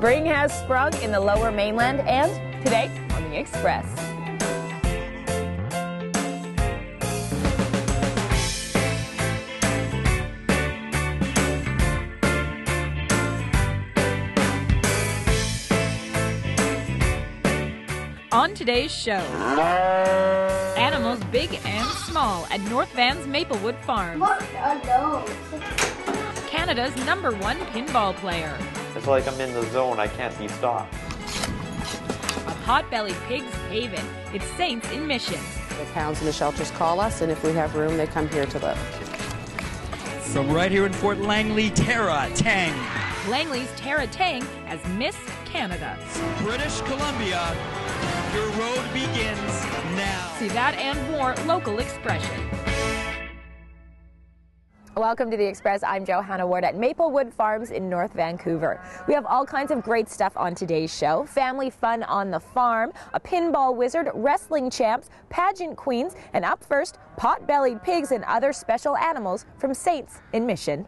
Spring has sprung in the Lower Mainland and today on the Express. On today's show, animals big and small at North Van's Maplewood Farm. What are those? Canada's #1 pinball player. It's like I'm in the zone, I can't be stopped. A pot-bellied pig's haven. It's Saints in Mission. The towns and the shelters call us, and if we have room, they come here to live. From right here in Fort Langley, Tara Teng. Langley's Tara Teng as Miss Canada. British Columbia, your road begins now. See that and more local expression. Welcome to the Express. I'm Johanna at Maplewood Farms in North Vancouver. We have all kinds of great stuff on today's show. Family fun on the farm, a pinball wizard, wrestling champs, pageant queens, and up first, pot-bellied pigs and other special animals from Saints in Mission.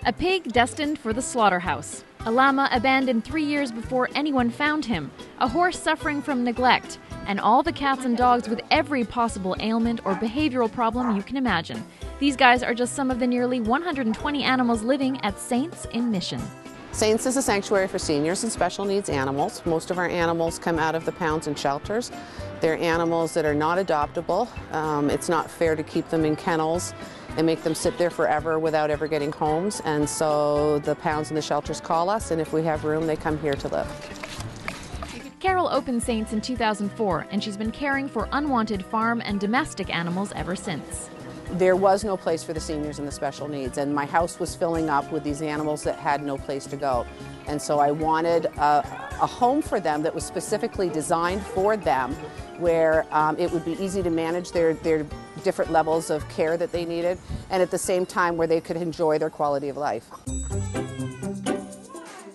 A pig destined for the slaughterhouse. A llama abandoned 3 years before anyone found him. A horse suffering from neglect. And all the cats and dogs with every possible ailment or behavioral problem you can imagine. These guys are just some of the nearly 120 animals living at Saints in Mission. Saints is a sanctuary for seniors and special needs animals. Most of our animals come out of the pounds and shelters. They're animals that are not adoptable. It's not fair to keep them in kennels and make them sit there forever without ever getting homes. And so the pounds and the shelters call us, and if we have room, they come here to live. Carol opened Saints in 2004, and she's been caring for unwanted farm and domestic animals ever since. There was no place for the seniors and the special needs, and my house was filling up with these animals that had no place to go. And so I wanted a home for them that was specifically designed for them, where it would be easy to manage their different levels of care that they needed, and at the same time where they could enjoy their quality of life.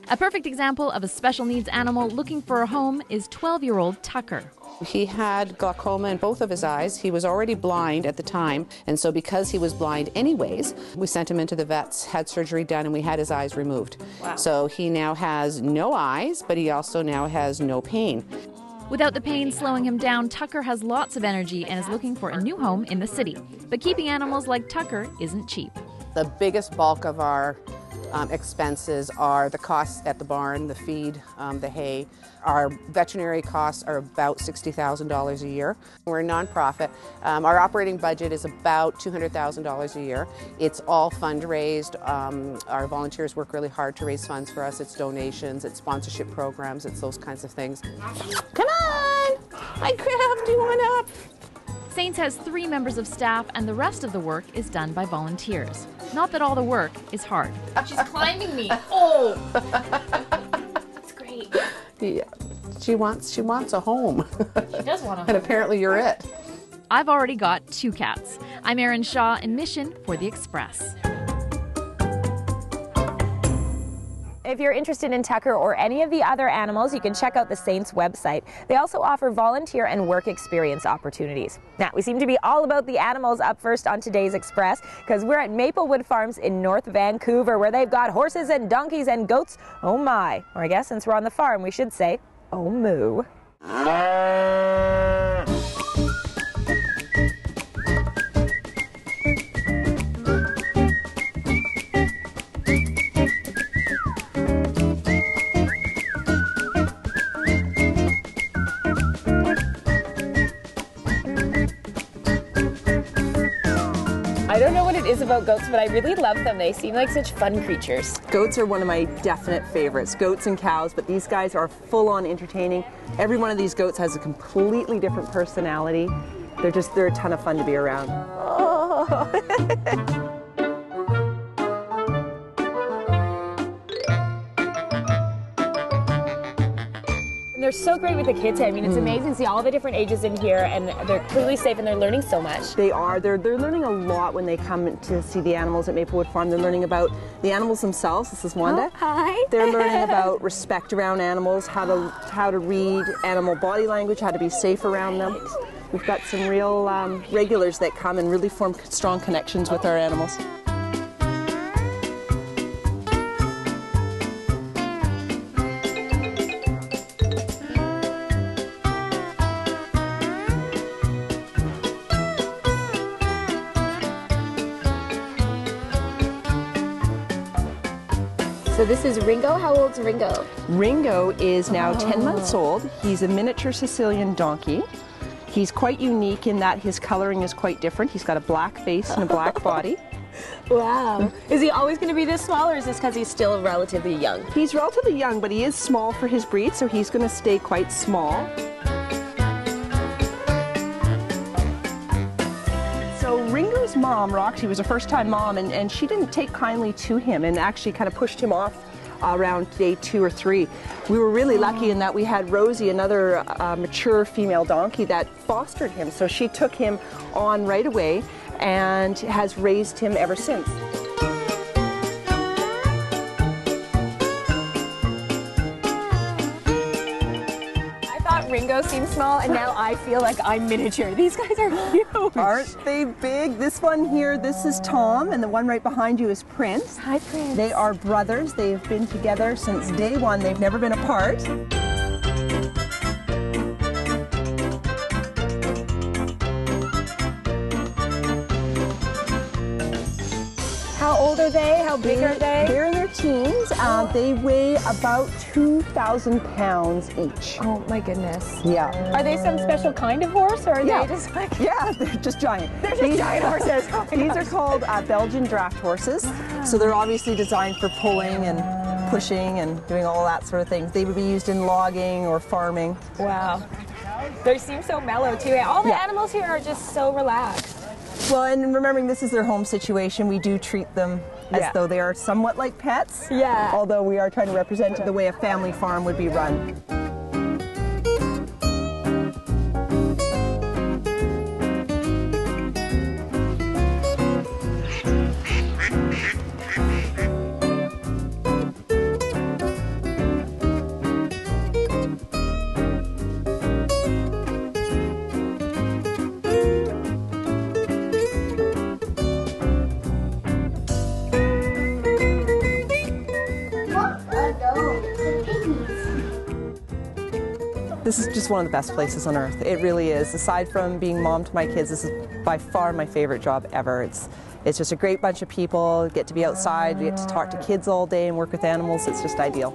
A perfect example of a special needs animal looking for a home is 12-year-old Tucker. He had glaucoma in both of his eyes. He was already blind at the time, and so because he was blind anyways, we sent him into the vets, had surgery done, and we had his eyes removed. Wow. So he now has no eyes, but he also now has no pain. Without the pain slowing him down, Tucker has lots of energy and is looking for a new home in the city. But keeping animals like Tucker isn't cheap. The biggest bulk of our expenses are the costs at the barn, the feed, the hay. Our veterinary costs are about $60,000 a year. We're a nonprofit. Our operating budget is about $200,000 a year. It's all fundraised. Our volunteers work really hard to raise funds for us. It's donations, it's sponsorship programs, it's those kinds of things. Come on! I grabbed you one up! Saints has 3 members of staff, and the rest of the work is done by volunteers. Not that all the work is hard. She's climbing me. Oh! That's great. Yeah, she wants a home. She does want a home. And apparently you're it. I've already got 2 cats. I'm Erin Shaw in Mission for the Express. If you're interested in Tucker or any of the other animals, you can check out the Saints website. They also offer volunteer and work experience opportunities. Now, we seem to be all about the animals up first on today's Express because we're at Maplewood Farms in North Vancouver, where they've got horses and donkeys and goats. Oh my. Or I guess since we're on the farm, we should say, oh moo. I don't know what it is about goats, but I really love them. They seem like such fun creatures. Goats are one of my definite favorites. Goats and cows, but these guys are full-on entertaining. Every one of these goats has a completely different personality. They're a ton of fun to be around. Oh. They're so great with the kids. I mean, it's amazing to see all the different ages in here, and they're clearly safe and they're learning so much. They are. They're learning a lot when they come to see the animals at Maplewood Farm. They're learning about the animals themselves. This is Wanda. Oh, hi. They're learning about respect around animals, how to read animal body language, how to be safe around them. We've got some real regulars that come and really form strong connections with our animals. So this is Ringo. How old's Ringo? Ringo is now 10 months old. He's a miniature Sicilian donkey. He's quite unique in that his coloring is quite different. He's got a black face and a black body. Wow. Is he always going to be this small, or is this because he's still relatively young? He's relatively young, but he is small for his breed, so he's going to stay quite small. So Ringo's mom, Roxy, was a first-time mom, and she didn't take kindly to him and actually kind of pushed him off around day 2 or 3. We were really lucky in that we had Rosie, another mature female donkey, that fostered him. So she took him on right away and has raised him ever since. Ringo seems small, and now I feel like I'm miniature. These guys are huge. Aren't they big? This one here, this is Tom, and the one right behind you is Prince. Hi, Prince. They are brothers. They've been together since day one. They've never been apart. How old are they? How big are they? They're in their teens. They weigh about 2,000 pounds each. Oh my goodness. Yeah. Are they some special kind of horse, or are they just like... Yeah, they're just giant. They're just giant horses. Oh these are called Belgian draft horses. So they're obviously designed for pulling and pushing and doing all that sort of things. They would be used in logging or farming. Wow. They seem so mellow too. All the animals here are just so relaxed. Well, and remembering this is their home situation, we do treat them as though they are somewhat like pets. Yeah. Although we are trying to represent the way a family farm would be run. This is just one of the best places on earth. It really is. Aside from being mom to my kids, this is by far my favorite job ever. It's just a great bunch of people. Get to be outside, we get to talk to kids all day and work with animals. It's just ideal.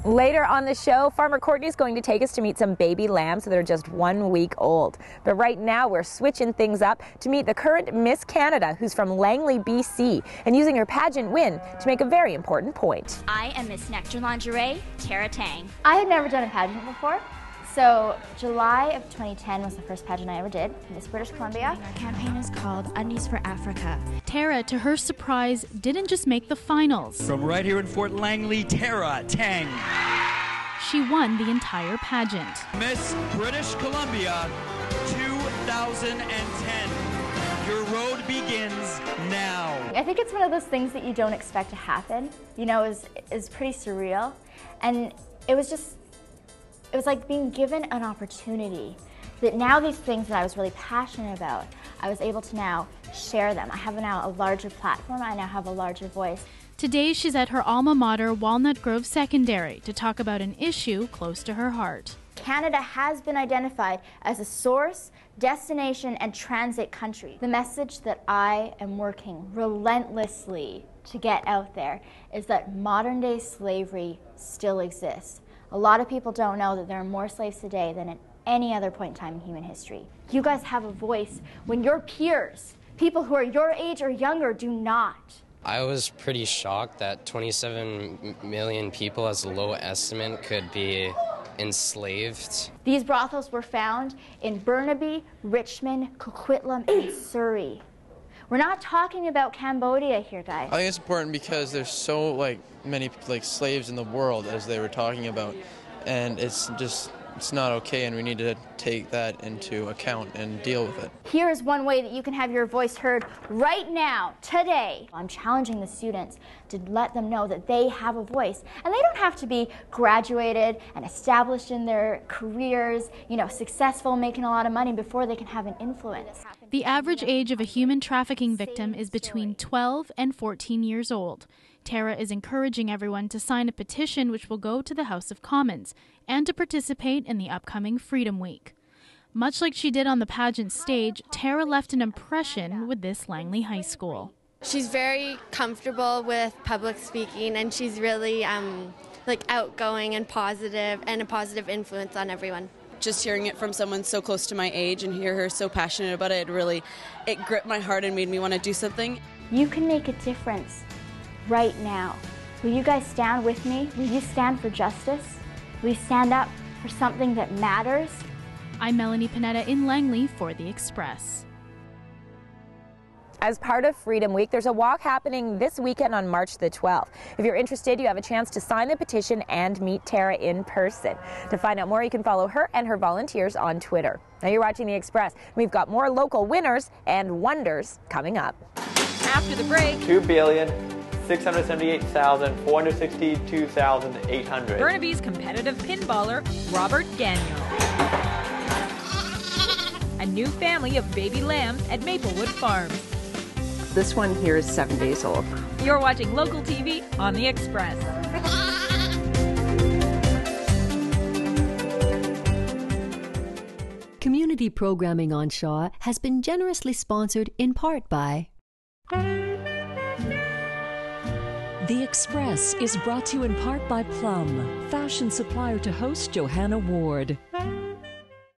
Later on the show, Farmer Courtenay is going to take us to meet some baby lambs that are just 1 week old. But right now, we're switching things up to meet the current Miss Canada, who's from Langley, BC, and using her pageant win to make a very important point. I am Miss Nectar Lingerie, Tara Teng. I had never done a pageant before, so July of 2010 was the first pageant I ever did, Miss British Columbia. Our campaign is called Undies for Africa. Tara, to her surprise, didn't just make the finals. From right here in Fort Langley, Tara Teng. She won the entire pageant. Miss British Columbia 2010. Your road begins now. I think it's one of those things that you don't expect to happen. You know, it was pretty surreal. And it was like being given an opportunity that now these things that I was really passionate about, I was able to now share them. I have now a larger platform. I now have a larger voice. Today, she's at her alma mater, Walnut Grove Secondary, to talk about an issue close to her heart. Canada has been identified as a source, destination, and transit country. The message that I am working relentlessly to get out there is that modern-day slavery still exists. A lot of people don't know that there are more slaves today than at any other point in time in human history. You guys have a voice when your peers, people who are your age or younger, do not. I was pretty shocked that 27 million people, as a low estimate, could be enslaved. These brothels were found in Burnaby, Richmond, Coquitlam, and Surrey. We're not talking about Cambodia here, guys. I think it's important because there's so many slaves in the world, as they were talking about, and it's just it's not okay, and we need to take that into account and deal with it. Here's one way that you can have your voice heard right now, today. I'm challenging the students to let them know that they have a voice, and they don't have to be graduated and established in their careers, successful, making a lot of money before they can have an influence. The average age of a human trafficking victim is between 12 and 14 years old. Tara is encouraging everyone to sign a petition which will go to the House of Commons and to participate in the upcoming Freedom Week. Much like she did on the pageant stage, Tara left an impression with this Langley High School. She's very comfortable with public speaking, and she's really outgoing and a positive influence on everyone. Just hearing it from someone so close to my age and hear her so passionate about it, it gripped my heart and made me want to do something. You can make a difference right now. Will you guys stand with me? Will you stand for justice? Will you stand up for something that matters? I'm Melanie Pineda in Langley for The Express. As part of Freedom Week, there's a walk happening this weekend on March the 12th. If you're interested, you have a chance to sign the petition and meet Tara in person. To find out more, you can follow her and her volunteers on Twitter. Now you're watching The Express. We've got more local winners and wonders coming up. After the break, $2,678,462,800. Burnaby's competitive pinballer, Robert Gagnon. A new family of baby lambs at Maplewood Farm. This one here is 7 days old. You're watching local TV on The Express. Community programming on Shaw has been generously sponsored in part by... The Express is brought to you in part by Plum, fashion supplier to host Johanna Ward.